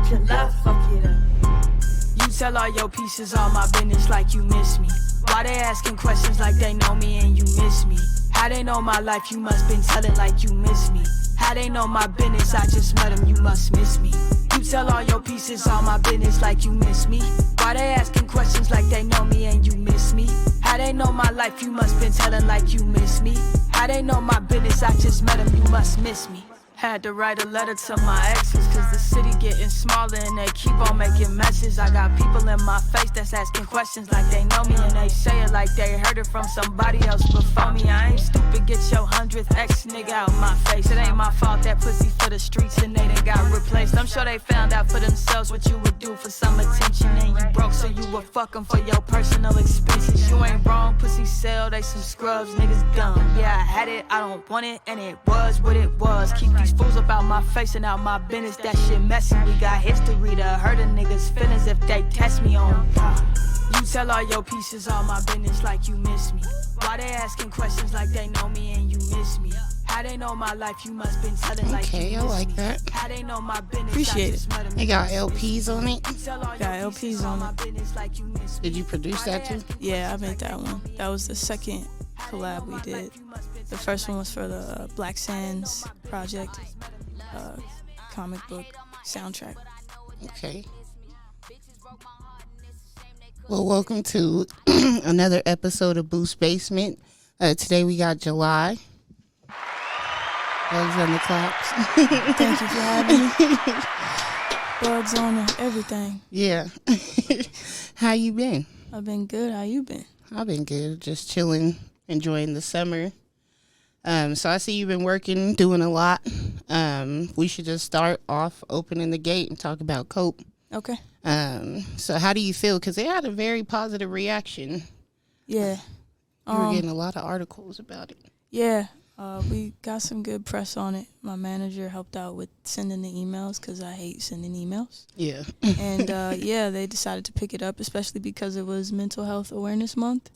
fuck your love, fuck it up. You tell all your pieces all my business like you miss me. Why they asking questions like they know me and you miss me? How they know my life, you must been telling like you miss me. How they know my business, I just met them, you must miss me. You tell all your pieces all my business like you miss me. Why they asking questions like they know me and you miss me? How they know my life, you must been telling like you miss me. How they know my business, I just met them, you must miss me. Had to write a letter to my exes, cause the city getting smaller and they keep on making messes. I got people in my face that's asking questions like they know me, and they say it like they heard it from somebody else before me. I ain't stupid, get your 100th ex nigga out my face. It ain't my fault that pussy for the streets and they done got replaced. I'm sure they found out for themselves what you would do for some attention, and you broke so you would fuck them for your personal expenses. You ain't wrong, pussy sell, they some scrubs, niggas dumb. Yeah, I had it, I don't want it, and it was what it was. Keep these fools up out my face and out my business, that shit messy. We got history to hurt a nigga's feelings if they test me on God. You tell all your pieces all my business like you miss me. Why they asking questions like they know me and you miss me? How they know my life, you must been telling like you miss me. Okay, I like that. How they know my business, appreciate it. They got LPs on it. Got LPs on it. Did you produce that too? Yeah, I made that one. That was the second collab we did. The first one was for the Black Sands project, comic book soundtrack. Okay. Well, welcome to another episode of Boost Basement. Today we got Jelie. Bugs on the claps. Thank you for having me. Bugs on everything. Yeah. How you been? I've been good. How you been? I've been good. Just chilling, enjoying the summer. So I see you've been working, doing a lot. We should just start off opening the gate and talk about Cope. Okay. So how do you feel? Because they had a very positive reaction. Yeah. You were getting a lot of articles about it. Yeah. We got some good press on it. My manager helped out with sending the emails because I hate sending emails. Yeah. And, yeah, they decided to pick it up, especially because it was Mental Health Awareness Month.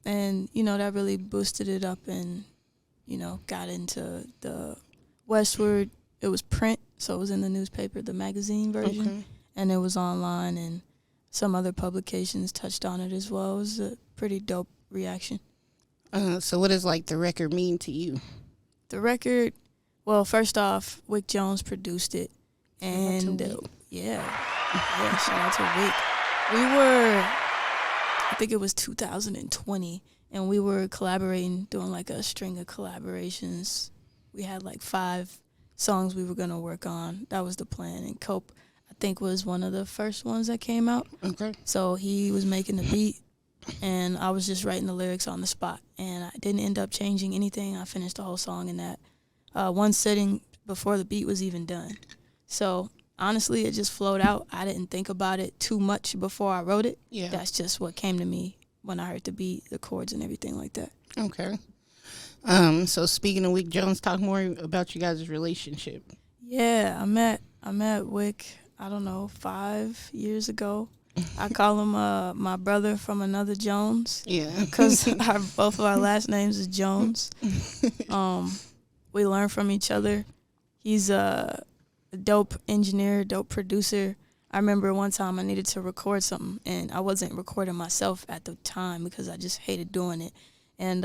And, you know, that really boosted it up and, you know, got into the Westward. It was print, so it was in the newspaper, the magazine version. Okay. And it was online, and some other publications touched on it as well. It was a pretty dope reaction. So what does, like, the record mean to you? The record, well, first off, Wick Jones produced it. And, yeah, shout out to Wick. We were, I think it was 2020, and we were collaborating, doing, like, a string of collaborations. We had, like, 5 songs we were going to work on. That was the plan. And Cope, I think, was one of the first ones that came out. Okay. So he was making the beat, and I was just writing the lyrics on the spot. And I didn't end up changing anything. I finished the whole song in that one sitting before the beat was even done. So, honestly, it just flowed out. I didn't think about it too much before I wrote it. Yeah. That's just what came to me when I heard the beat, the chords, and everything like that. Okay. So speaking of Wick Jones, talk more about you guys' relationship. Yeah, I met Wick, I don't know, 5 years ago. I call him my brother from another Jones. Yeah. Because both of our last names is Jones. We learn from each other. He's a dope engineer, dope producer. I remember one time I needed to record something, and I wasn't recording myself at the time because I just hated doing it. And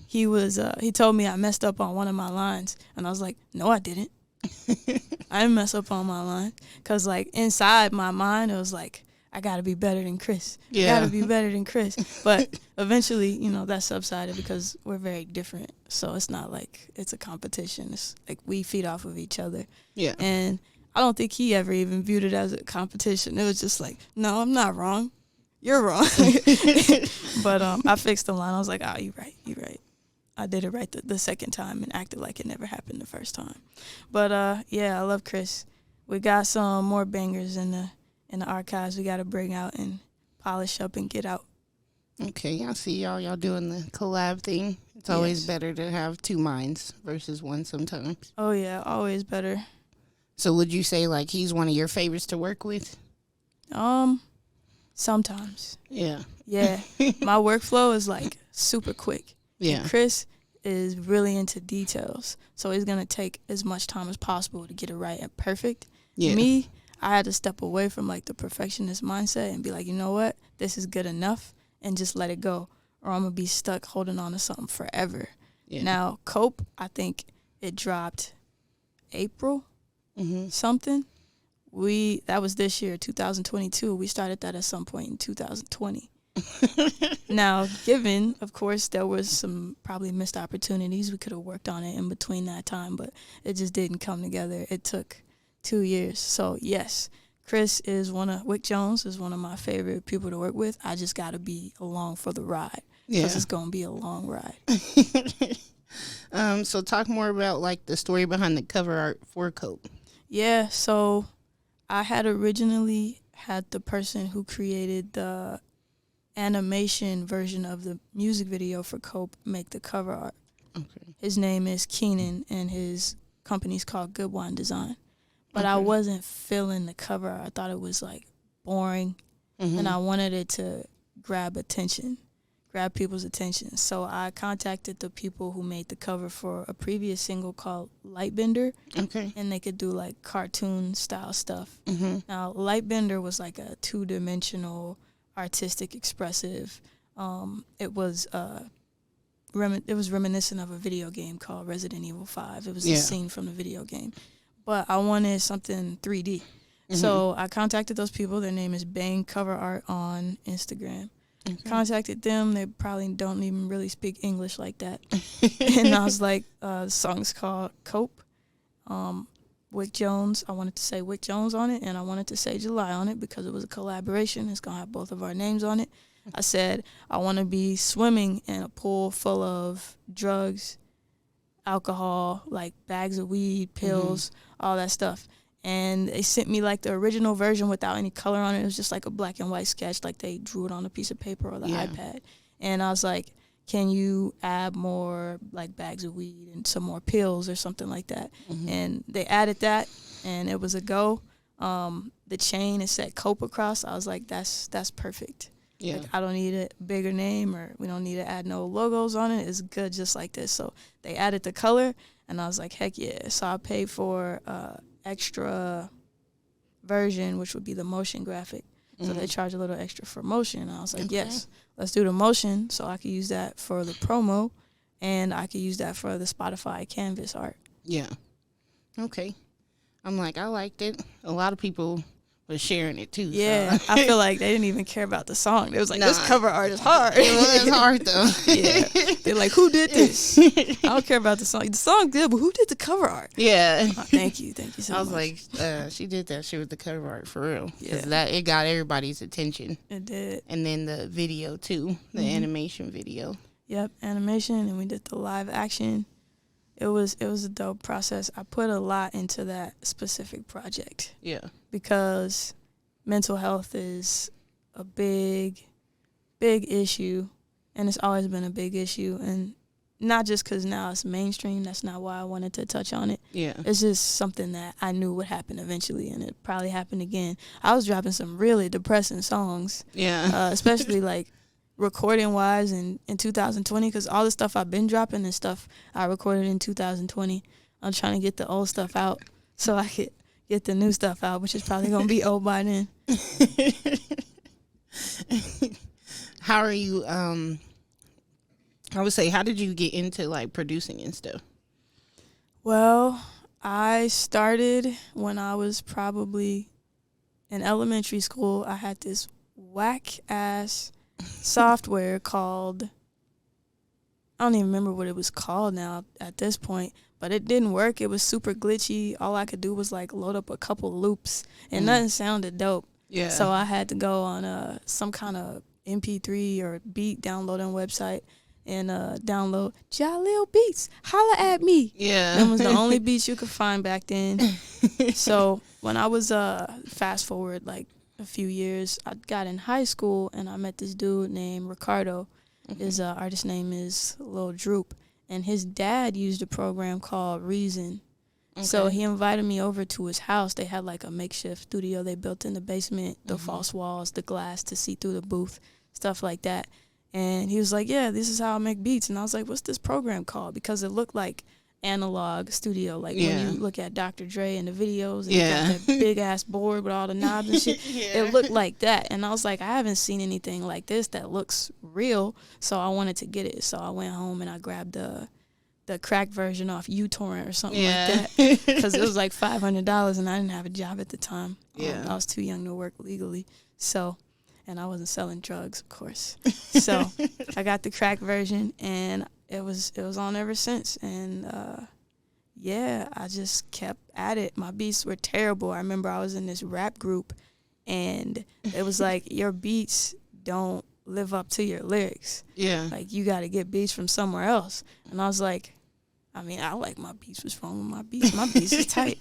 he told me I messed up on one of my lines, and I was like, no, I didn't. I didn't mess up on my line. Because, like, inside my mind, it was like, I got to be better than Chris. Yeah. I got to be better than Chris. But eventually, you know, that subsided because we're very different. So it's not like it's a competition. It's like we feed off of each other. Yeah. And I don't think he ever even viewed it as a competition. It was just like, no, I'm not wrong. You're wrong. But I fixed the line. I was like, oh, you're right. I did it right the second time and acted like it never happened the first time. But, yeah, I love Chris. We got some more bangers in the archives we got to bring out and polish up and get out. Okay, I see y'all doing the collab thing. It's always better to have 2 minds versus one sometimes. Oh, yeah, always better. So would you say, like, he's one of your favorites to work with? Sometimes. Yeah. Yeah. My workflow is, like, super quick. Yeah. And Chris is really into details, so he's going to take as much time as possible to get it right and perfect. Yeah. Me, I had to step away from like the perfectionist mindset and be like, you know what, this is good enough, and just let it go, or I'm gonna be stuck holding on to something forever. Yeah. Now, Cope, I think it dropped April something. That was this year, 2022. We started that at some point in 2020. Now, given, of course, there was some probably missed opportunities. We could have worked on it in between that time, but it just didn't come together. It took 2 years. So, yes, Wick Jones is one of my favorite people to work with. I just got to be along for the ride, because it's going to be a long ride. So talk more about like the story behind the cover art for Cope. Yeah, so I had originally had the person who created the animation version of the music video for Cope make the cover art. Okay. His name is Keenan, and his company's called Good Wine Design. But I wasn't feeling the cover art. I thought it was like boring, and I wanted it to grab people's attention. So I contacted the people who made the cover for a previous single called Lightbender. Okay. And they could do like cartoon style stuff. Now, Lightbender was like a 2-dimensional, artistic, expressive. It was reminiscent of a video game called Resident Evil 5. It was a scene from the video game. But I wanted something 3D. So I contacted those people. Their name is Bang Cover Art on Instagram. Contacted them. They probably don't even really speak English like that. And I was like, the song's called Cope. Wick Jones. I wanted to say Wick Jones on it, and I wanted to say Jelie on it because it was a collaboration. It's going to have both of our names on it. I said, I want to be swimming in a pool full of drugs, alcohol, like bags of weed, pills, all that stuff. And they sent me like the original version without any color on it. It was just like a black and white sketch, like they drew it on a piece of paper or the iPad. And I was like, can you add more like bags of weed and some more pills or something like that? And they added that, and it was a go. The chain is set Cope across. I was like, that's perfect. Yeah. Like, I don't need a bigger name, or we don't need to add no logos on it. It's good just like this. So they added the color, and I was like, heck yeah. So I paid for extra version, which would be the motion graphic. So they charge a little extra for motion. And I was like, yes, let's do the motion, so I could use that for the promo, and I could use that for the Spotify canvas art. Yeah. Okay. I'm like, I liked it. A lot of people were sharing it too. Yeah. So. I feel like they didn't even care about the song. They was like, this cover art is hard. It was hard though. Yeah. They're like, who did this? I don't care about the song. The song good, but who did the cover art? Yeah. Oh, thank you so much. I was like, she did that shit with the cover art for real. Because it got everybody's attention. It did. And then the video too, the animation video. Yep, animation, and we did the live action. It was a dope process. I put a lot into that specific project. Yeah. Because mental health is a big issue, and it's always been a big issue. And not just because now it's mainstream. That's not why I wanted to touch on it. Yeah. It's just something that I knew would happen eventually, and it probably happened again. I was dropping some really depressing songs. Yeah. Especially like recording-wise in 2020, because all the stuff I've been dropping is stuff I recorded in 2020. I'm trying to get the old stuff out so I could get the new stuff out, which is probably going to be old by then. How are you, I would say, how did you get into, like, producing and stuff? Well, I started when I was probably in elementary school. I had this whack-ass software called, I don't even remember what it was called now at this point, but it didn't work. It was super glitchy. All I could do was like load up a couple loops, and nothing sounded dope. Yeah. So I had to go on some kind of MP3 or beat downloading website and download Jaleel Beats. Holla at me. Yeah. That was the only beats you could find back then. So when I was fast forward like a few years, I got in high school, and I met this dude named Ricardo. His artist name is Lil Droop, and his dad used a program called Reason. So he invited me over to his house. They had like a makeshift studio they built in the basement, the false walls, the glass to see through the booth, stuff like that. And he was like, yeah, this is how I make beats. And I was like, what's this program called? Because it looked like analog studio. Like Yeah. when you look at Dr. Dre and the videos, and Yeah. he got that big ass board with all the knobs and shit. Yeah. It looked like that, and I was like, I haven't seen anything like this that looks real. So I wanted to get it. So I went home and I grabbed the cracked version off uTorrent or something Yeah. like that, because it was like $500 and I didn't have a job at the time. Yeah. I was too young to work legally, so, and I wasn't selling drugs, of course. So I got the cracked version, and it was on ever since. And yeah, I just kept at it. My beats were terrible. I remember I was in this rap group, and it was like, your beats don't live up to your lyrics. Yeah. Like, you got to get beats from somewhere else. And I was like, I mean, I like my beats. What's wrong with my beats? My beats is tight.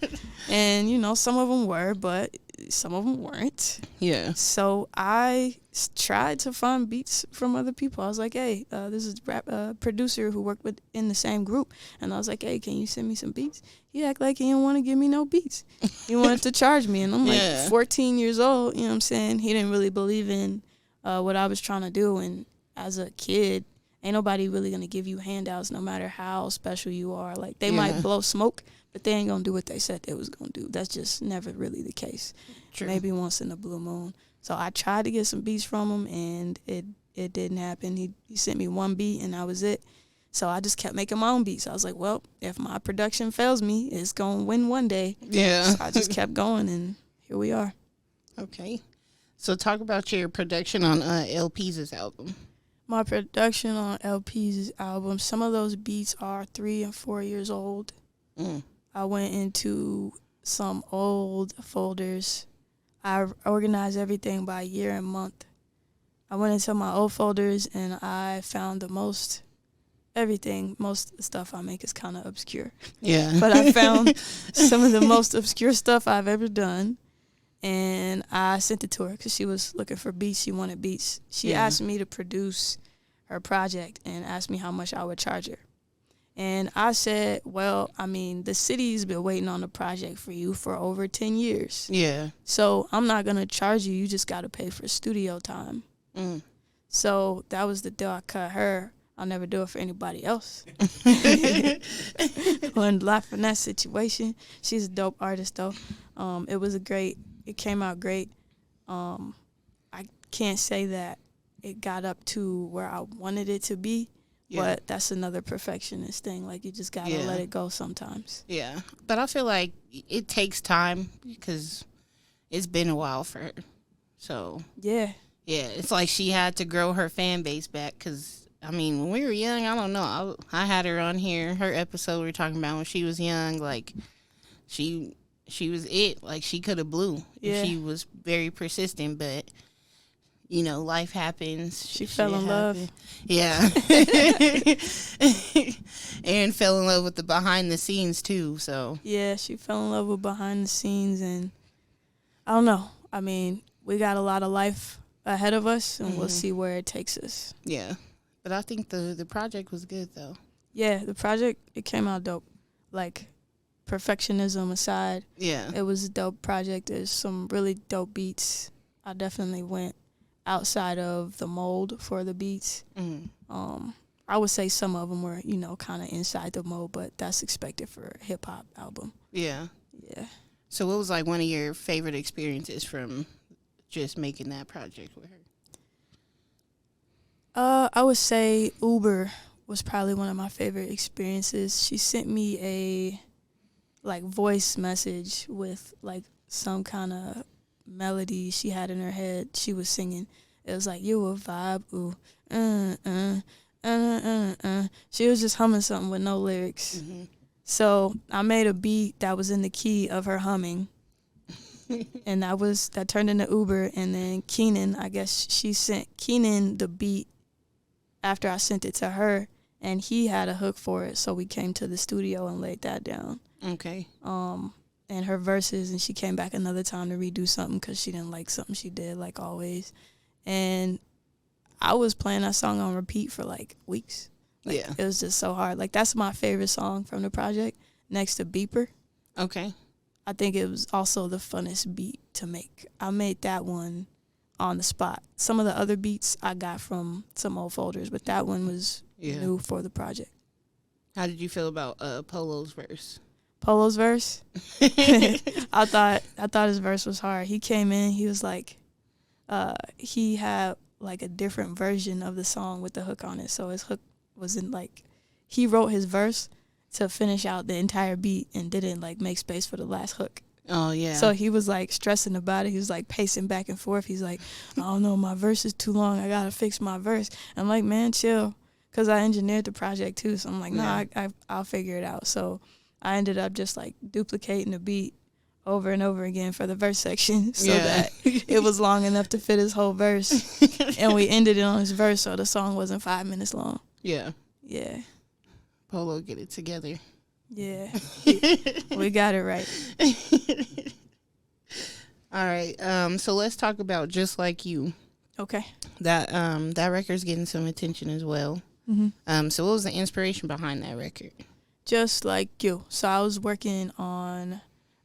And, you know, some of them were, but some of them weren't. Yeah. So I tried to find beats from other people. I was like, hey, this is a producer who worked with in the same group. And I was like, hey, can you send me some beats? He act like he didn't want to give me no beats. He wanted to charge me. And I'm like, Yeah. 14 years old, you know what I'm saying? He didn't really believe in what I was trying to do. And as a kid, ain't nobody really going to give you handouts no matter how special you are. Like, they might blow smoke, but they ain't going to do what they said they was going to do. That's just never really the case. True. Maybe once in a blue moon. So I tried to get some beats from him, and it didn't happen. He sent me one beat, and that was it. So I just kept making my own beats. I was like, well, if my production fails me, it's going to win one day. Yeah. So I just kept going, and here we are. Okay. So talk about your production on LP's album. My production on LP's album, some of those beats are 3 and 4 years old. I went into some old folders. I organized everything by year and month. I went into my old folders, and I found most stuff I make is kind of obscure. Yeah. But I found some of the most obscure stuff I've ever done. And I sent it to her because she was looking for beats. She wanted beats. She asked me to produce her project and asked me how much I would charge her. And I said, well, I mean, the city's been waiting on the project for you for over 10 years. Yeah. So I'm not going to charge you. You just got to pay for studio time. So that was the deal I cut her. I'll never do it for anybody else. Learned a lot from that situation. She's a dope artist, though. It came out great. I can't say that it got up to where I wanted it to be, but that's another perfectionist thing. Like, you just got to let it go sometimes. Yeah. But I feel like it takes time because it's been a while for her. So, yeah, it's like she had to grow her fan base back because, I mean, when we were young, I don't know. I had her on here. Her episode we were talking about when she was young, like, she was it. Like, she could have blew. Yeah. She was very persistent, but, you know, life happens. She fell in love. Yeah. And fell in love with the behind the scenes, too, so. Yeah, she fell in love with behind the scenes, and I don't know. I mean, we got a lot of life ahead of us, and we'll see where it takes us. Yeah. But I think the project was good, though. Yeah, the project, it came out dope. Like, perfectionism aside, it was a dope project. There's some really dope beats. I definitely went outside of the mold for the beats. I would say some of them were, you know, kind of inside the mold, but that's expected for a hip-hop album. Yeah. Yeah. So what was, like, one of your favorite experiences from just making that project with her? I would say Uber was probably one of my favorite experiences. She sent me a, like, voice message with, like, some kind of melody she had in her head. She was singing. It was like, you a vibe, ooh, She was just humming something with no lyrics. So I made a beat that was in the key of her humming. And that turned into Uber. And then Keenan, I guess she sent Keenan the beat after I sent it to her, and he had a hook for it. So we came to the studio and laid that down. Okay. And her verses, and she came back another time to redo something because she didn't like something she did, like always. And I was playing that song on repeat for, like, weeks. Like, it was just so hard. Like, that's my favorite song from the project, next to Beeper. Okay. I think it was also the funnest beat to make. I made that one on the spot. Some of the other beats I got from some old folders, but that one was new for the project. How did you feel about Polo's verse? Polo's verse? I thought his verse was hard. He came in, he was like, he had like a different version of the song with the hook on it. So his hook wasn't like, he wrote his verse to finish out the entire beat and didn't like make space for the last hook. Oh, yeah. So he was like stressing about it. He was like pacing back and forth. He's like, I don't know, my verse is too long. I got to fix my verse. I'm like, man, chill. Because I engineered the project too. So I'm like, nah, I'll figure it out. So I ended up just like duplicating the beat over and over again for the verse section so that it was long enough to fit his whole verse. And we ended it on his verse so the song wasn't 5 minutes long. Yeah. Yeah. Polo, get it together. Yeah. We got it right. All right. So let's talk about Just Like You. Okay. That record's getting some attention as well. Mm-hmm. So what was the inspiration behind that record? Just Like You. So I was working on,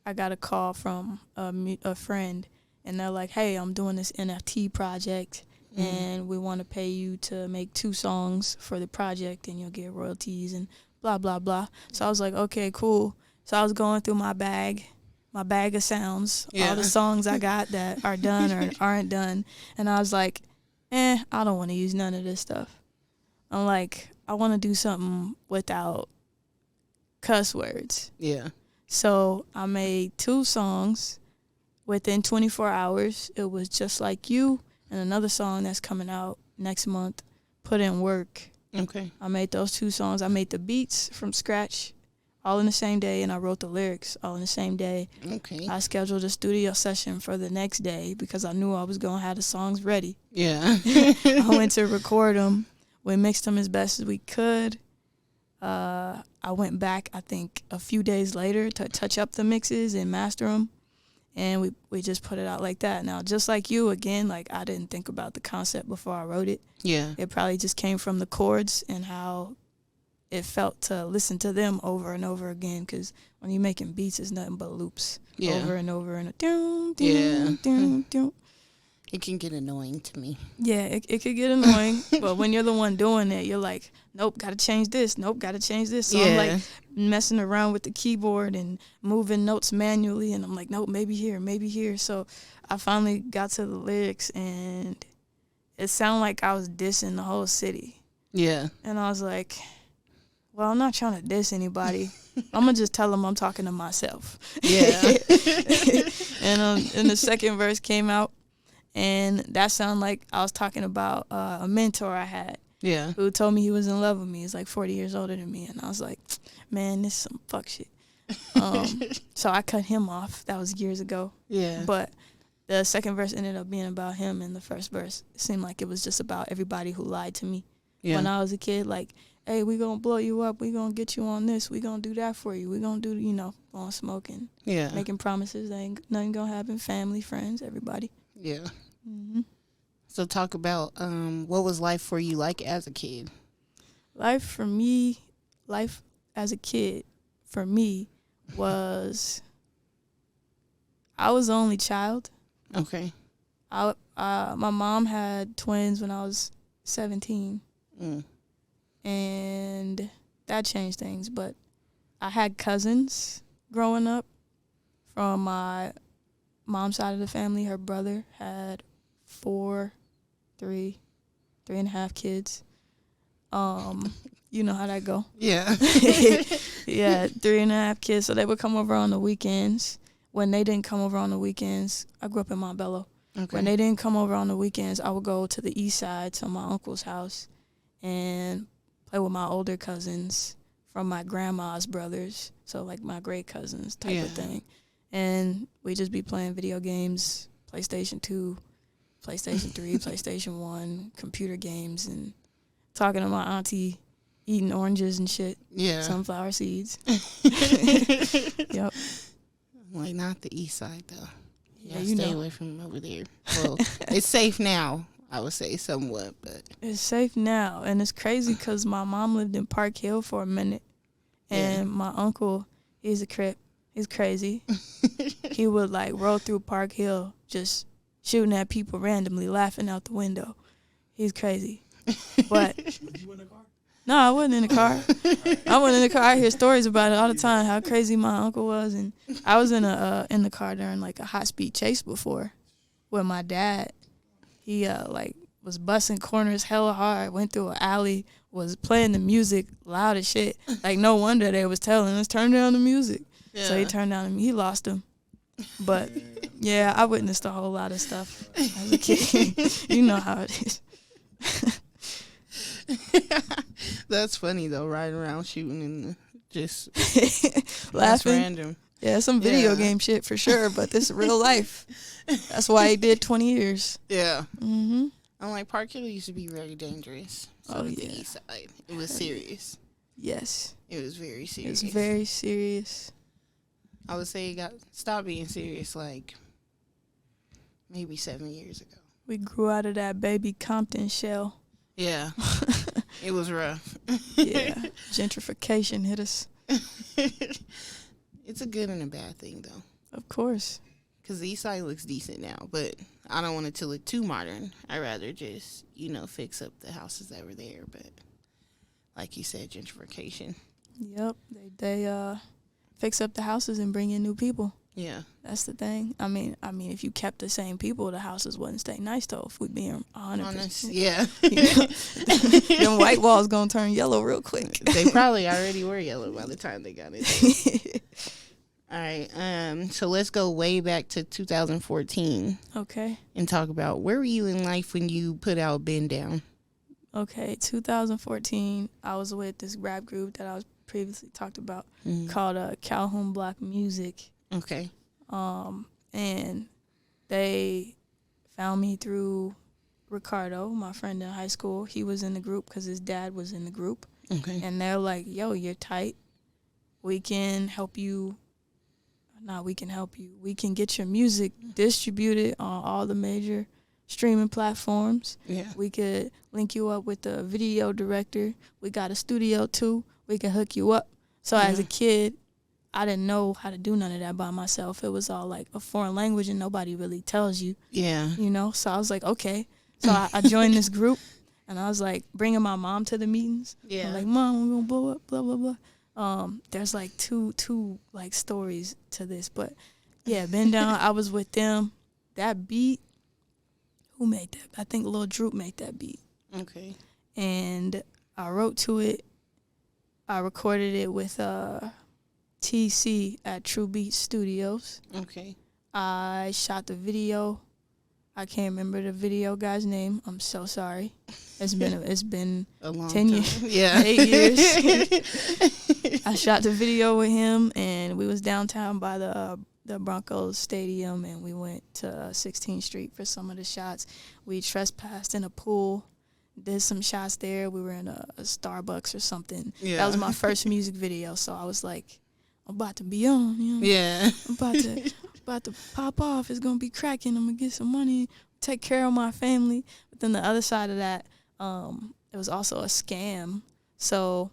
I got a call from a friend, and they're like, hey, I'm doing this NFT project, and we want to pay you to make 2 songs for the project, and you'll get royalties and blah, blah, blah. So I was like, okay, cool. So I was going through my bag of sounds, all the songs I got that are done or aren't done, and I was like, I don't want to use none of this stuff. I'm like, I want to do something without cuss words. Yeah. So I made 2 songs within 24 hours. It was Just Like You and another song that's coming out next month, Put In Work. Okay. I made those 2 songs. I made the beats from scratch all in the same day, and I wrote the lyrics all in the same day. Okay. I scheduled a studio session for the next day because I knew I was going to have the songs ready. Yeah. I went to record them. We mixed them as best as we could. I went back, I think, a few days later to touch up the mixes and master them, and we just put it out like that. Now, Just Like You, again, like I didn't think about the concept before I wrote it. Yeah. It probably just came from the chords and how it felt to listen to them over and over again, because when you're making beats, it's nothing but loops over and over and doom, doom, doom, doom. It can get annoying to me. Yeah, it could get annoying, but when you're the one doing it, you're like, nope, gotta change this. Nope, gotta change this. So I'm like messing around with the keyboard and moving notes manually, and I'm like, nope, maybe here, maybe here. So I finally got to the lyrics, and it sounded like I was dissing the whole city. Yeah. And I was like, well, I'm not trying to diss anybody. I'm going to just tell them I'm talking to myself. Yeah. And the second verse came out, and that sounded like I was talking about a mentor I had. Yeah. Who told me he was in love with me. He's like 40 years older than me. And I was like, man, this is some fuck shit. So I cut him off. That was years ago. Yeah. But the second verse ended up being about him, and the first verse seemed like it was just about everybody who lied to me. Yeah. When I was a kid, like, hey, we gonna blow you up. We gonna get you on this. We gonna do that for you. We gonna do, on smoking. Yeah. Making promises. Nothing gonna happen. Family, friends, everybody. Yeah. Mm-hmm. So talk about what was life for you like as a kid? Life as a kid for me was, I was the only child. Okay. My mom had twins when I was 17. And that changed things, but I had cousins growing up from my mom's side of the family. Her brother had 3 and a half kids. You know how that go. Yeah. Yeah, 3 and a half kids. So they would come over on the weekends. When they didn't come over on the weekends, I grew up in Montbello. Okay. When they didn't come over on the weekends, I would go to the east side to my uncle's house and play with my older cousins from my grandma's brothers. So like my great cousins type of thing. And we just be playing video games, PlayStation 2, PlayStation 3, PlayStation 1, computer games, and talking to my auntie, eating oranges and shit. Yeah. Sunflower seeds. Yep. Like, not the east side, though. Yeah, stay away from over there. Well, it's safe now, I would say, somewhat, but it's safe now. And it's crazy because my mom lived in Park Hill for a minute, and my uncle, he's a Crip. He's crazy. He would, like, roll through Park Hill just shooting at people randomly, laughing out the window. He's crazy. But was you in the car? No, I wasn't in the car. I wasn't in the car. I hear stories about it all the time, how crazy my uncle was. And I was in the car during, like, a high-speed chase before with my dad. He, was busting corners hella hard, went through an alley, was playing the music loud as shit. Like, no wonder they was telling us, turn down the music. Yeah. So he turned down he lost him. But, yeah, I witnessed a whole lot of stuff as a kid. You know how it is. That's funny though, riding around shooting and just laughing. Random. Yeah, some video game shit for sure, but this is real life. That's why he did 20 years. Yeah. I'm like, Park Hill used to be very dangerous. So the east side, it was serious. Yes. It was very serious. It was very serious. I would say it stopped being serious like maybe 7 years ago. We grew out of that baby Compton shell. Yeah. It was rough. Yeah. Gentrification hit us. It's a good and a bad thing, though. Of course. Because the east side looks decent now, but I don't want it to look too modern. I'd rather just, fix up the houses that were there. But like you said, gentrification. Yep. They fix up the houses and bring in new people. Yeah. That's the thing. I mean, if you kept the same people, the houses wouldn't stay nice, though, if we being 100%. Honest. Yeah. Them white walls going to turn yellow real quick. They probably already were yellow by the time they got it. All right. So let's go way back to 2014. Okay. And talk about where were you in life when you put out Bend Down? Okay. 2014, I was with this rap group that I was previously talked about called Calhoun Block Music. Okay. And they found me through Ricardo, my friend in high school. He was in the group because his dad was in the group. Okay. And they're like, yo, you're tight. We can help you. We can get your music distributed on all the major streaming platforms. Yeah. We could link you up with the video director. We got a studio, too. We can hook you up. So as a kid, I didn't know how to do none of that by myself. It was all like a foreign language and nobody really tells you. Yeah. So I was like, okay. So I joined this group and I was like bringing my mom to the meetings. Yeah. I'm like, Mom, we're going to blow up, blah, blah, blah. There's like two like stories to this. But yeah, Bend Down, I was with them. That beat, who made that? I think Lil Droop made that beat. Okay. And I wrote to it. I recorded it with TC at True Beat Studios. Okay. I shot the video. I can't remember the video guy's name. I'm so sorry. It's been a long 10 years. Yeah. 8 years. I shot the video with him, and we was downtown by the Broncos Stadium, and we went to 16th Street for some of the shots. We trespassed in a pool. Did some shots there. We were in a Starbucks or something. Yeah. That was my first music video, so I was like, I'm about to be on. Yeah. I'm about to pop off. It's going to be cracking. I'm going to get some money, take care of my family. But then the other side of that, it was also a scam. So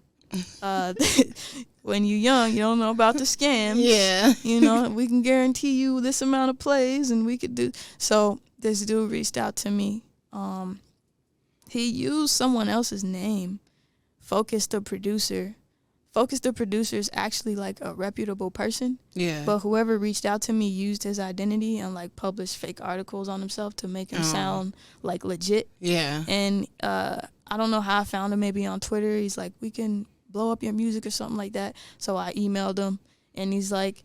when you're young, you don't know about the scams. Yeah. We can guarantee you this amount of plays, and we could do. So this dude reached out to me. He used someone else's name, Focus the Producer. Focus the Producer is actually like a reputable person. Yeah. But whoever reached out to me used his identity and like published fake articles on himself to make him sound like legit. Yeah. And I don't know how I found him, maybe on Twitter. He's like, we can blow up your music or something like that. So I emailed him and he's like,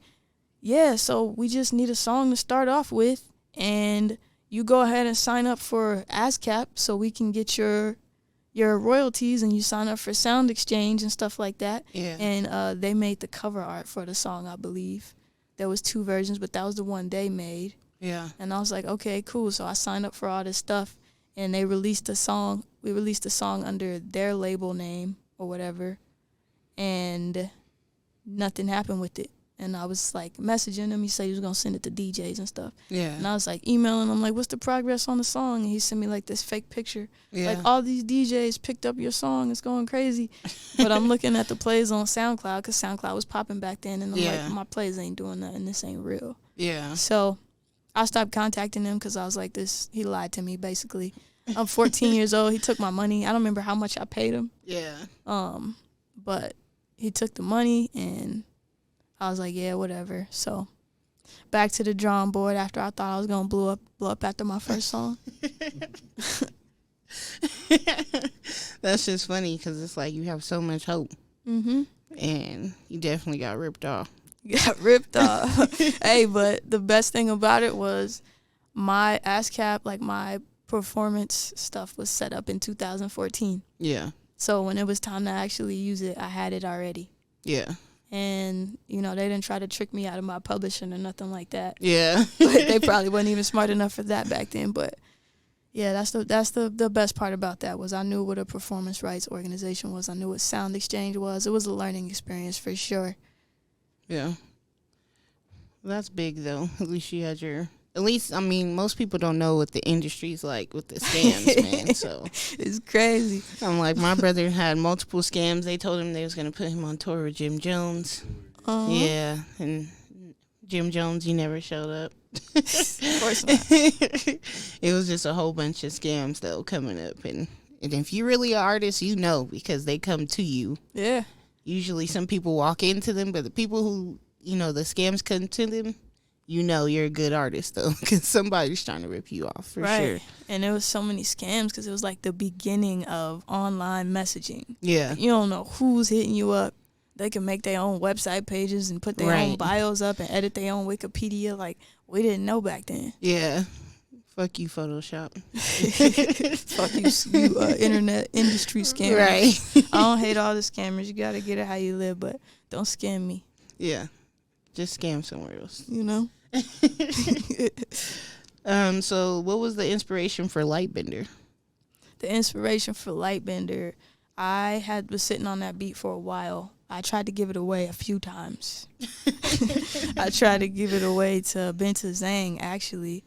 yeah, so we just need a song to start off with. And you go ahead and sign up for ASCAP so we can get your royalties, and you sign up for Sound Exchange and stuff like that. Yeah. And they made the cover art for the song, I believe. There was 2 versions, but that was the one they made. Yeah. And I was like, okay, cool. So I signed up for all this stuff, and they released the song. We released the song under their label name or whatever, and nothing happened with it. And I was like messaging him. He said he was going to send it to DJs and stuff. Yeah. And I was like emailing him, like, what's the progress on the song? And he sent me like this fake picture. Yeah. Like, all these DJs picked up your song. It's going crazy. But I'm looking at the plays on SoundCloud because SoundCloud was popping back then. And I'm like, my plays ain't doing nothing. This ain't real. Yeah. So I stopped contacting him because I was like, he lied to me basically. I'm 14 years old. He took my money. I don't remember how much I paid him. Yeah. But he took the money, and I was like, yeah, whatever. So back to the drawing board after I thought I was gonna blow up after my first song. That's just funny because it's like you have so much hope. Mm-hmm. And you definitely got ripped off. Got ripped off. Hey, but the best thing about it was my ASCAP, like my performance stuff, was set up in 2014. Yeah. So when it was time to actually use it, I had it already. Yeah. And, you know, they didn't try to trick me out of my publishing or nothing like that. Yeah. But they probably wasn't even smart enough for that back then. But yeah, that's the best part about that was I knew what a performance rights organization was. I knew what Sound Exchange was. It was a learning experience for sure. Yeah. Well, that's big though. At least you had your. At least, I mean, most people don't know what the industry's like with the scams, man. So it's crazy. I'm like, my brother had multiple scams. They told him they was gonna put him on tour with Jim Jones. Yeah, and Jim Jones, he never showed up. Of course not. It was just a whole bunch of scams though coming up, and if you're really an artist, you know because they come to you. Yeah. Usually, some people walk into them, but the people who the scams come to them. You know you're a good artist, though, because somebody's trying to rip you off, for sure. And there was so many scams because it was like the beginning of online messaging. Yeah. You don't know who's hitting you up. They can make their own website pages and put their own bios up and edit their own Wikipedia. Like, we didn't know back then. Yeah. Fuck you, Photoshop. Fuck you, internet industry scammers. Right. I don't hate all the scammers. You got to get it how you live, but don't scam me. Yeah. Just scam somewhere else. You know? So what was the inspiration for Lightbender? The inspiration for Lightbender, I was sitting on that beat for a while. I tried to give it away a few times. I tried to give it away to Binta Zhang, actually.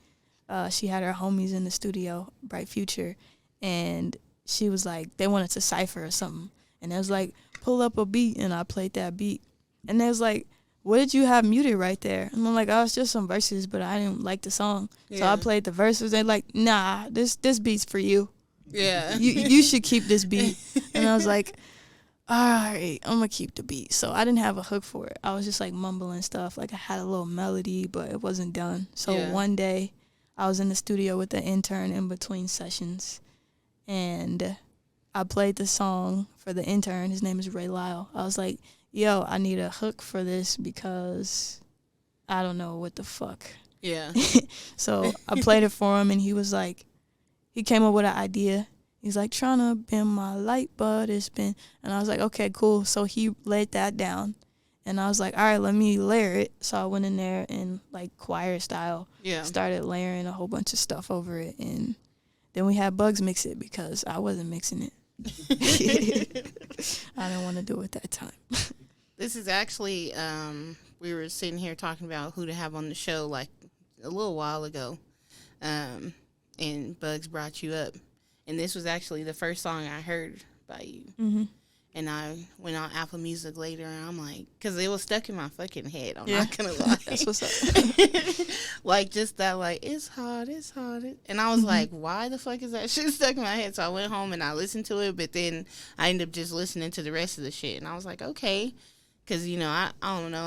She had her homies in the studio, Bright Future, and she was like, they wanted to cipher or something. And it was like, pull up a beat, and I played that beat. And they was like, what did you have muted right there? And I'm like, oh, it's just some verses, but I didn't like the song. Yeah. So I played the verses. They're like, nah, this beat's for you. Yeah. You should keep this beat. And I was like, all right, I'm going to keep the beat. So I didn't have a hook for it. I was just like mumbling stuff. Like I had a little melody, but it wasn't done. So one day I was in the studio with the intern in between sessions. And I played the song for the intern. His name is Ray Lyle. I was like, yo, I need a hook for this because I don't know what the fuck. Yeah. So I played it for him, and he was like, he came up with an idea. He's like, trying to bend my light, but it's been, and I was like, okay, cool. So he laid that down, and I was like, all right, let me layer it. So I went in there and like choir style, started layering a whole bunch of stuff over it, and then we had Bugs mix it because I wasn't mixing it. I didn't want to do it that time. This is actually, we were sitting here talking about who to have on the show like a little while ago, and Bugs brought you up. And this was actually the first song I heard by you. Mm-hmm. And I went on Apple Music later, and I'm like, because it was stuck in my fucking head. I'm not going to lie. That's what's up. Like, just that, like, it's hot. And I was like, why the fuck is that shit stuck in my head? So I went home and I listened to it, but then I ended up just listening to the rest of the shit. And I was like, okay. Because, I don't know,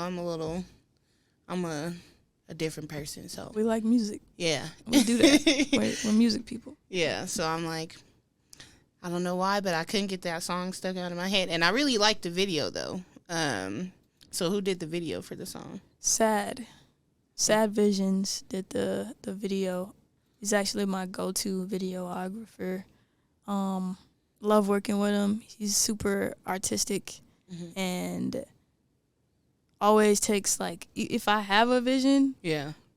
I'm a different person, so. We like music. Yeah. We do that. We're music people. Yeah, so I'm like, I don't know why, but I couldn't get that song stuck out of my head. And I really liked the video, though. So who did the video for the song? Sad Visions did the video. He's actually my go-to videographer. Love working with him. He's super artistic and always takes, like, if I have a vision,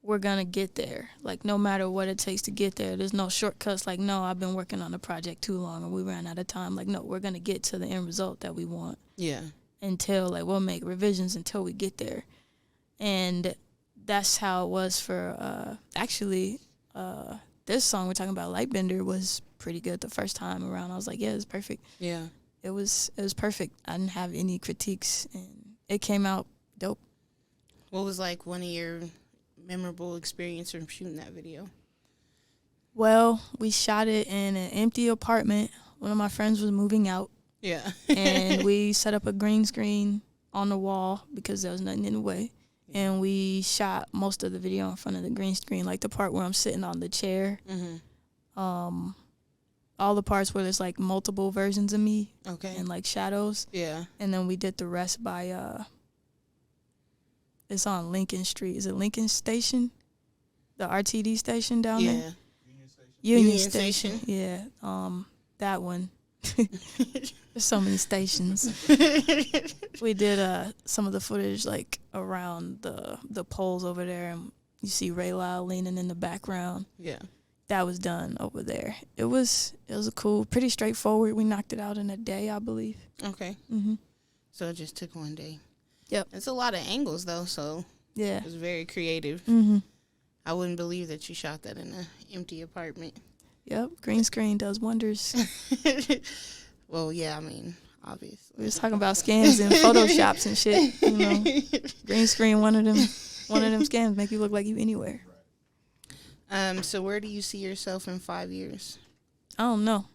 we're going to get there. Like, no matter what it takes to get there. There's no shortcuts. Like, no, I've been working on the project too long or we ran out of time. Like, no, we're going to get to the end result that we want. Yeah. Until, like, we'll make revisions until we get there. And that's how it was for, this song we're talking about, Lightbender, was pretty good the first time around. I was like, yeah, it's perfect. Yeah. It was perfect. I didn't have any critiques, and it came out dope. What was, like, one of your memorable experience from shooting that video? Well, we shot it in an empty apartment. One of my friends was moving out. Yeah. And we set up a green screen on the wall because there was nothing in the way. And we shot most of the video in front of the green screen, like the part where I'm sitting on the chair. All the parts where there's like multiple versions of me. Okay. And like shadows. Yeah. And then we did the rest by it's on Lincoln Street. Is it Lincoln Station? The RTD station down there? Union Station. Yeah. That one. There's so many stations. We did some of the footage like around the poles over there, and you see Ray Lyle leaning in the background. Yeah. That was done over there. It was a cool, pretty straightforward. We knocked it out in a day, I believe. Okay. So it just took one day. Yep. It's a lot of angles though, so yeah, it was very creative. I wouldn't believe that you shot that in an empty apartment. Yep, green screen does wonders. Well, yeah, I mean, obviously. We was talking about scans and Photoshops and shit, you know. Green screen, one of them scans make you look like you anywhere. So where do you see yourself in 5 years? I don't know.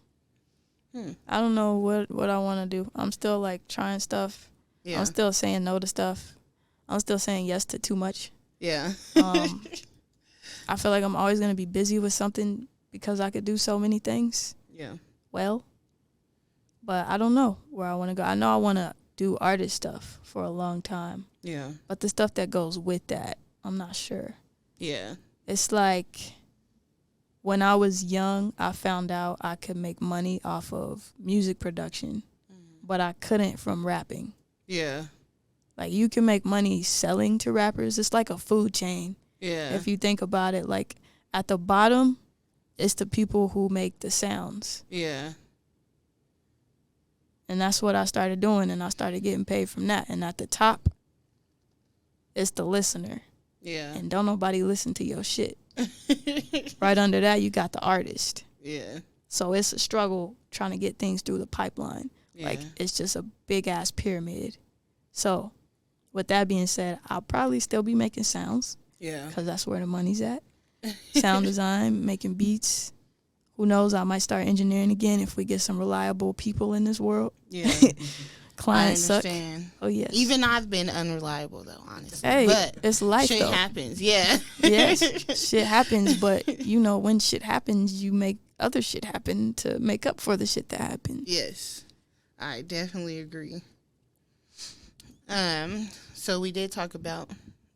I don't know what I want to do. I'm still like trying stuff. Yeah. I'm still saying no to stuff. I'm still saying yes to too much. Yeah. I feel like I'm always going to be busy with something because I could do so many things. Yeah. Well, but I don't know where I want to go. I know I want to do artist stuff for a long time. Yeah. But the stuff that goes with that, I'm not sure. Yeah. It's like when I was young, I found out I could make money off of music production, but I couldn't from rapping. Yeah. Like you can make money selling to rappers. It's like a food chain. Yeah. If you think about it, like at the bottom, it's the people who make the sounds. Yeah. And that's what I started doing, and I started getting paid from that. And at the top, it's the listener. Yeah. And don't nobody listen to your shit. Right under that, you got the artist. Yeah. So it's a struggle trying to get things through the pipeline. Yeah. Like, it's just a big-ass pyramid. So, with that being said, I'll probably still be making sounds. Yeah. Because that's where the money's at. Sound design, making beats. Who knows, I might start engineering again if we get some reliable people in this world. Yeah. Clients suck. Oh, yes. Even I've been unreliable, though, honestly. Hey, but it's life, shit though. Happens, yeah. Yes, shit happens, but, you know, when shit happens, you make other shit happen to make up for the shit that happened. Yes, I definitely agree. So we did talk about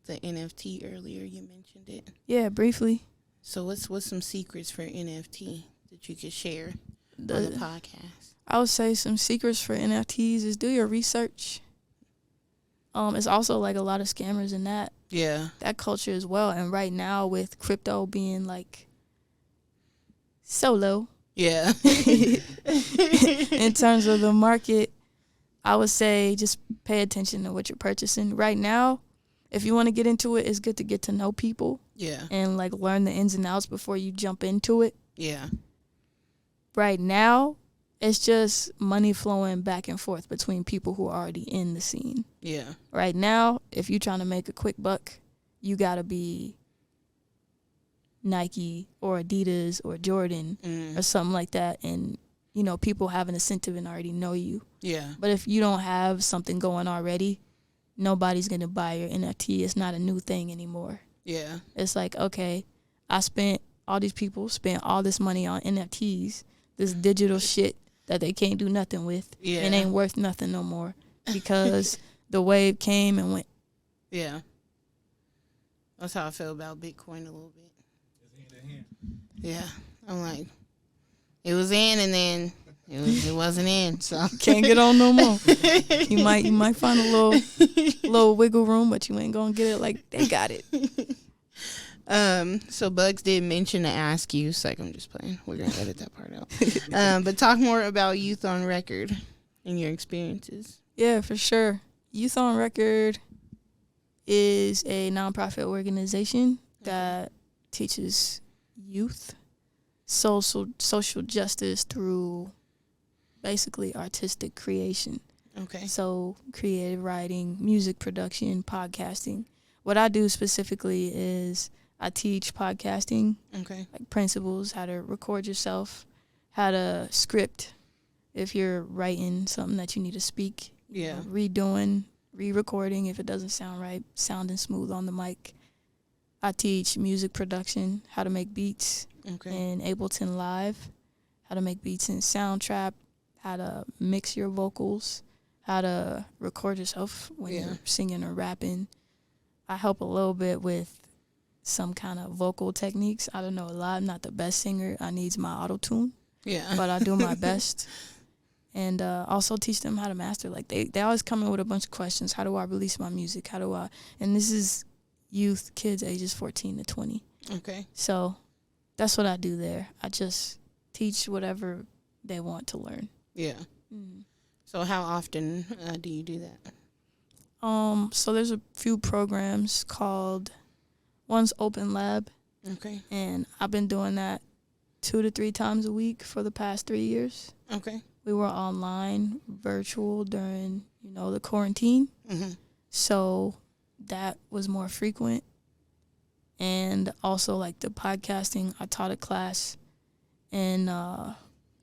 the NFT earlier. You mentioned it. Yeah, briefly. So what's some secrets for NFT that you could share on the podcast? I would say some secrets for NFTs is do your research. It's also like a lot of scammers in that culture as well. And right now with crypto being like so low, in terms of the market, I would say just pay attention to what you're purchasing. Right now, if you want to get into it, it's good to get to know people. Yeah. And like learn the ins and outs before you jump into it. Yeah. Right now, it's just money flowing back and forth between people who are already in the scene. Yeah. Right now, if you're trying to make a quick buck, you got to be Nike or Adidas or Jordan or something like that. And, you know, people have an incentive and already know you. Yeah. But if you don't have something going already, nobody's going to buy your NFT. It's not a new thing anymore. Yeah. It's like, okay, all these people spent all this money on NFTs, this digital shit that they can't do nothing with. Yeah. It ain't worth nothing no more because the wave came and went. Yeah. That's how I feel about Bitcoin a little bit. Yeah. I'm like, it was in and then it wasn't in, so can't get on no more. You might find a little wiggle room, but you ain't gonna get it like they got it. So Bugs did mention to ask you, so I'm just playing. We're gonna edit that part out. But talk more about Youth on Record and your experiences. Yeah, for sure. Youth on Record is a nonprofit organization that teaches youth social justice through basically artistic creation. Okay. So creative writing, music production, podcasting. What I do specifically is I teach podcasting. Okay. Like principles, how to record yourself, how to script if you're writing something that you need to speak. Yeah. Redoing, re-recording if it doesn't sound right, sounding smooth on the mic. I teach music production, how to make beats in Ableton Live, how to make beats in Soundtrap, how to mix your vocals, how to record yourself when you're singing or rapping. I help a little bit with some kind of vocal techniques. I don't know a lot. I'm not the best singer. I needs my auto-tune. Yeah. But I do my best. And also teach them how to master. Like, they always come in with a bunch of questions. How do I release my music? How do I... And this is youth, kids ages 14 to 20. Okay. So that's what I do there. I just teach whatever they want to learn. Yeah. Mm. So how often do you do that? So there's a few programs called... One's Open Lab. Okay. And I've been doing that 2 to 3 times a week for the past 3 years. Okay. We were online, virtual during, the quarantine. Mm-hmm. So that was more frequent. And also, like, the podcasting, I taught a class in,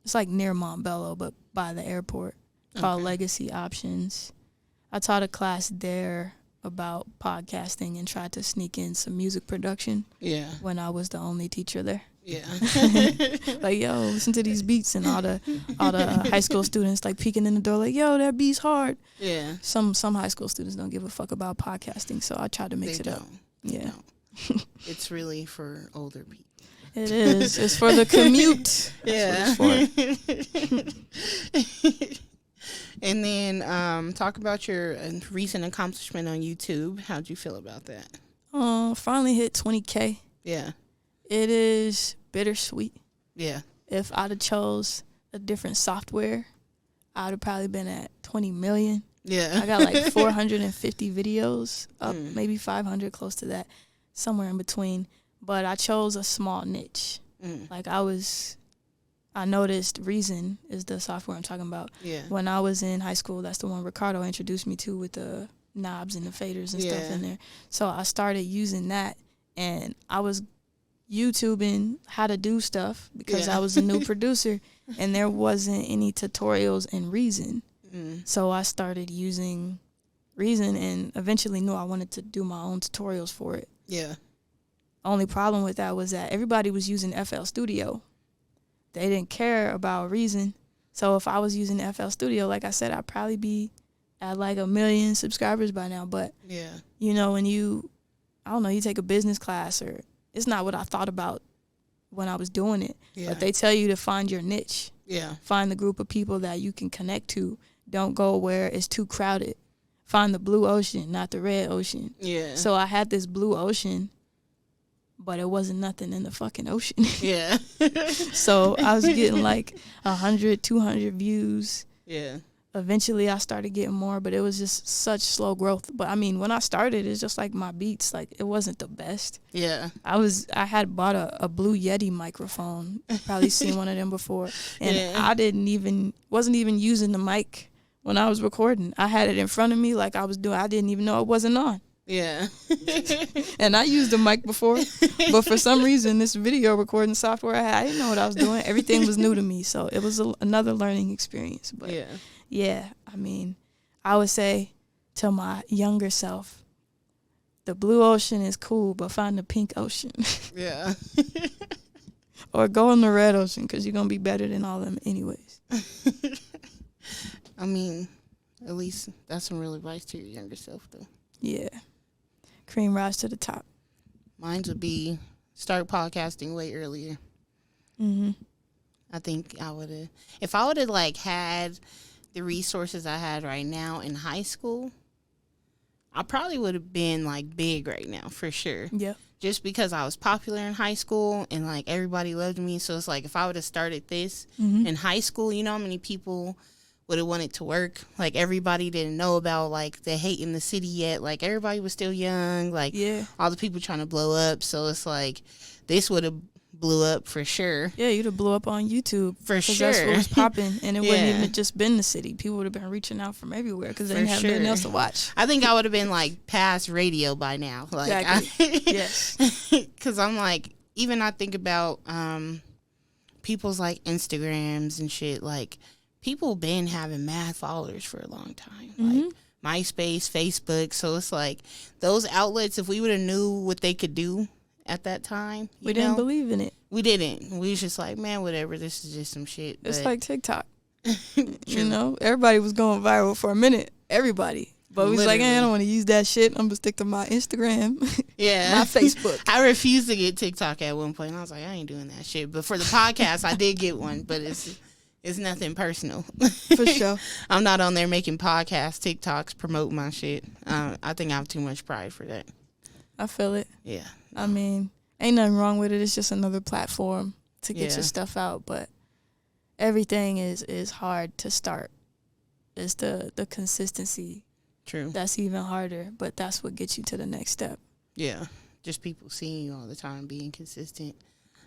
it's like near Montbello, but by the airport, called Legacy Options. I taught a class there about podcasting and tried to sneak in some music production. Yeah. When I was the only teacher there. Yeah. Like, yo, listen to these beats, and all the high school students like peeking in the door like, yo, that beat's hard. Yeah. Some high school students don't give a fuck about podcasting, so I tried to mix it up. Yeah. It's really for older people. It is. It's for the commute. Yeah. And then talk about your recent accomplishment on YouTube. How'd you feel about that? Finally hit 20K. Yeah. It is bittersweet. Yeah. If I'd have chose a different software, I'd have probably been at 20 million. Yeah. I got like 450 videos up, maybe 500, close to that, somewhere in between. But I chose a small niche. Like, I noticed Reason is the software I'm talking about. Yeah. When I was in high school, that's the one Ricardo introduced me to with the knobs and the faders and stuff in there. So I started using that, and I was YouTubing how to do stuff because I was a new producer, and there wasn't any tutorials in Reason. So I started using Reason and eventually knew I wanted to do my own tutorials for it. Yeah. Only problem with that was that everybody was using FL Studio. They didn't care about Reason. So if I was using FL Studio, like I said, I'd probably be at like 1 million subscribers by now. But, when you take a business class, or it's not what I thought about when I was doing it. Yeah. But they tell you to find your niche. Yeah. Find the group of people that you can connect to. Don't go where it's too crowded. Find the blue ocean, not the red ocean. Yeah. So I had this blue ocean, but it wasn't nothing in the fucking ocean. Yeah. So I was getting like 100, 200 views. Yeah. Eventually I started getting more, but it was just such slow growth. But I mean, when I started, it's just like my beats, like it wasn't the best. Yeah. I had bought a Blue Yeti microphone. Probably seen one of them before. And I wasn't even using the mic when I was recording. I had it in front of me like I didn't even know it wasn't on. Yeah. And I used the mic before, but for some reason, this video recording software I didn't know what I was doing. Everything was new to me, so it was another learning experience. But yeah, I mean, I would say to my younger self, the blue ocean is cool, but find the pink ocean. Yeah. Or go in the red ocean, because you're going to be better than all of them anyways. I mean, at least that's some real advice to your younger self, though. Yeah. Cream rise to the top. Mine would be start podcasting way earlier. Mm-hmm. I think I would have, if I would have like had the resources I had right now in high school, I probably would have been like big right now for sure. Yeah. Just because I was popular in high school and like everybody loved me. So it's like if I would have started this in high school, you know how many people would have wanted to work. Like everybody didn't know about like the hate in the city yet. Like everybody was still young. Like all the people trying to blow up. So it's like this would have blew up for sure. Yeah, you'd have blew up on YouTube. For sure. That's what was popping. And it wouldn't even have just been the city. People would have been reaching out from everywhere because they didn't have nothing else to watch. I think I would have been like past radio by now. Like, exactly. Yes. Because I'm like, even I think about people's like Instagrams and shit. Like, people been having mad followers for a long time. Mm-hmm. Like MySpace, Facebook. So it's like those outlets, if we would have knew what they could do at that time, we didn't believe in it. We didn't. We was just like, man, whatever. This is just some shit. It's like TikTok. You know, everybody was going viral for a minute. Everybody. But we was like, I don't want to use that shit. I'm going to stick to my Instagram. Yeah. My Facebook. I refused to get TikTok at one point. I was like, I ain't doing that shit. But for the podcast, I did get one. But it's nothing personal. For sure. I'm not on there making podcasts, TikToks, promoting my shit. I think I have too much pride for that. I feel it. Yeah. I mean, ain't nothing wrong with it. It's just another platform to get your stuff out. But everything is hard to start. It's the consistency. True. That's even harder. But that's what gets you to the next step. Yeah. Just people seeing you all the time, being consistent.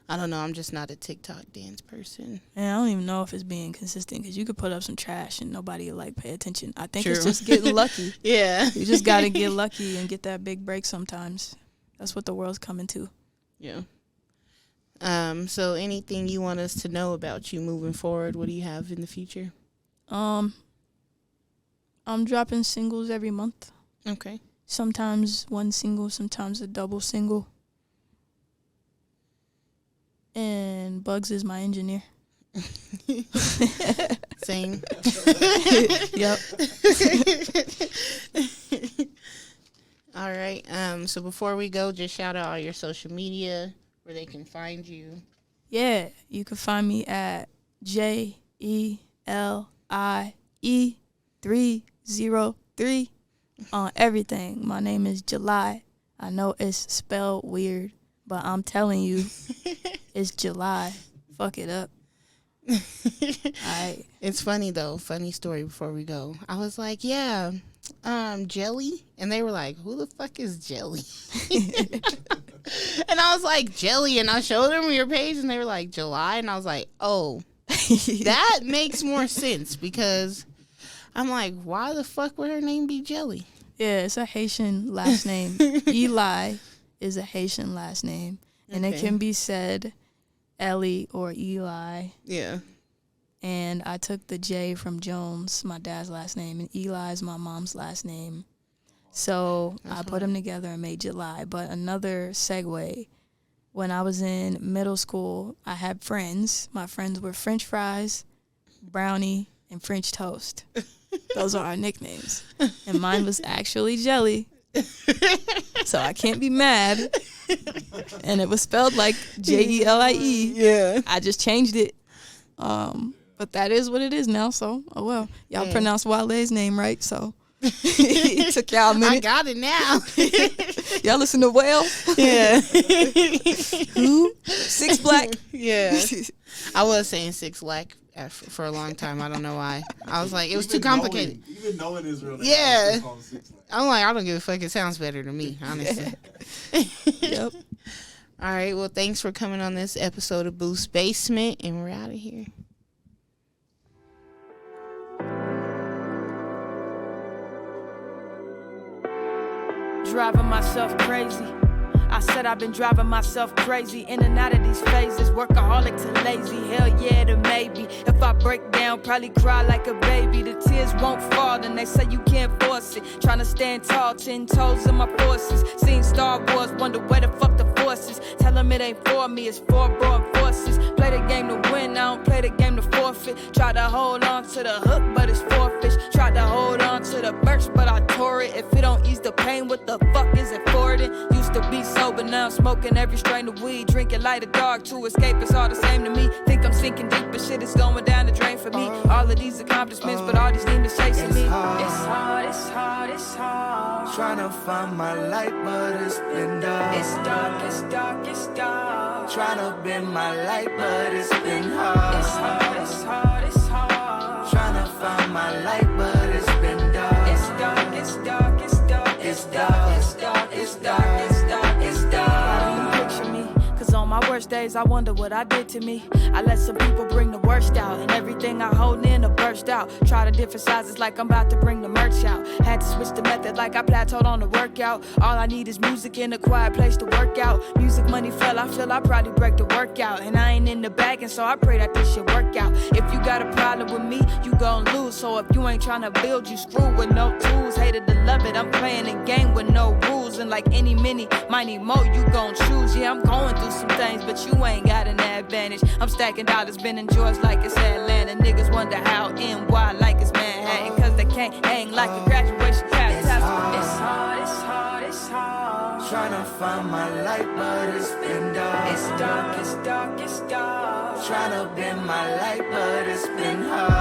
I don't know. I'm just not a TikTok dance person. And I don't even know if it's being consistent because you could put up some trash and nobody will, like, pay attention. I think it's just getting lucky. Yeah. You just got to get lucky and get that big break sometimes. That's what the world's coming to. Yeah. So anything you want us to know about you moving forward? What do you have in the future? I'm dropping singles every month. Okay. Sometimes one single, sometimes a double single. And Bugs is my engineer. Same. Yep. All right. So before we go, just shout out all your social media where they can find you. Yeah, you can find me at JELIE303 on everything. My name is Jelie. I know it's spelled weird, but I'm telling you, it's July. Fuck it up. All right. It's funny though. Funny story before we go. I was like, yeah, Jelie, and they were like, who the fuck is Jelie? And I was like, Jelie, and I showed them your page, and they were like, July, and I was like, oh, that makes more sense because I'm like, why the fuck would her name be Jelie? Yeah, it's a Haitian last name. Eli is a Haitian last name, and it can be said Ellie or Eli. Yeah. And I took the J from Jones, my dad's last name, and Eli is my mom's last name. So I put them together and made July. But another segue, when I was in middle school, I had friends. My friends were French fries, brownie, and French toast. Those are our nicknames. And mine was actually Jelie. So I can't be mad. And it was spelled like Jelie. Yeah. I just changed it. But that is what it is now, so oh well. Y'all pronounced Wale's name right, so it took y'all a minute. I got it now. Y'all listen to Whale? Yeah. Who? 6 Black? Yeah. I was saying 6 Black for a long time. I don't know why. I was like, it was too complicated. Even knowing his real name. Yeah. I'm like, I don't give a fuck. It sounds better to me, honestly. Yep. All right. Well, thanks for coming on this episode of Boost Basement, and we're out of here. Driving myself crazy. I said I've been driving myself crazy in and out of these phases. Workaholic to lazy, hell yeah to maybe. If I break down, probably cry like a baby. The tears won't fall and they say you can't force it. Trying to stand tall, 10 toes in my forces. Seen Star Wars, wonder where the fuck the force is. Tell them it ain't for me, it's for broad forces. Play the game to win, I don't play the game to forfeit. Try to hold on to the hook, but it's forfeit. Tried to hold on to the birch, but I tore it. If it don't ease the pain, what the fuck is it for it? Used to be sober, now I'm smoking every strain of weed. Drinking light or dark to escape, it's all the same to me. Think I'm sinking deep, but shit is going down the drain for me. All of these accomplishments, but all these demons chasing me. It's hard, it's hard, it's hard. Trying to find my light, but it's been dark. It's dark, it's dark, it's dark. Trying to bend my light, but it's been hard. It's hard, it's hard, it's hard. Trying to find my light, but it's been dark. It's dark, it's dark, it's dark. It's dark, it's dark, it's dark, it's dark, it's dark. Picture me, cause on my worst day days I wonder what I did to me. I let some people bring the worst out, and everything I hold in to burst out. Try the different sizes like I'm about to bring the merch out. Had to switch the method like I plateaued on the workout. All I need is music in a quiet place to work out. Music money fell, I feel I probably break the workout. And I ain't in the bag, and so I pray that this shit work out. If you got a problem with me, you gon' lose. So if you ain't tryna build, you screw with no tools. Hated to love it, I'm playing a game with no rules. And like any mini, mighty mo, you gon' choose. Yeah, I'm going through some things, but you ain't got an advantage. I'm stacking dollars, bending George like it's Atlanta. Niggas wonder how and why like it's Manhattan. Cause they can't hang like a graduation cap. It's hard, it's hard, it's hard. Tryna find my light, but it's been dark. It's dark, it's dark, it's dark. Tryna bend my light, but it's been hard.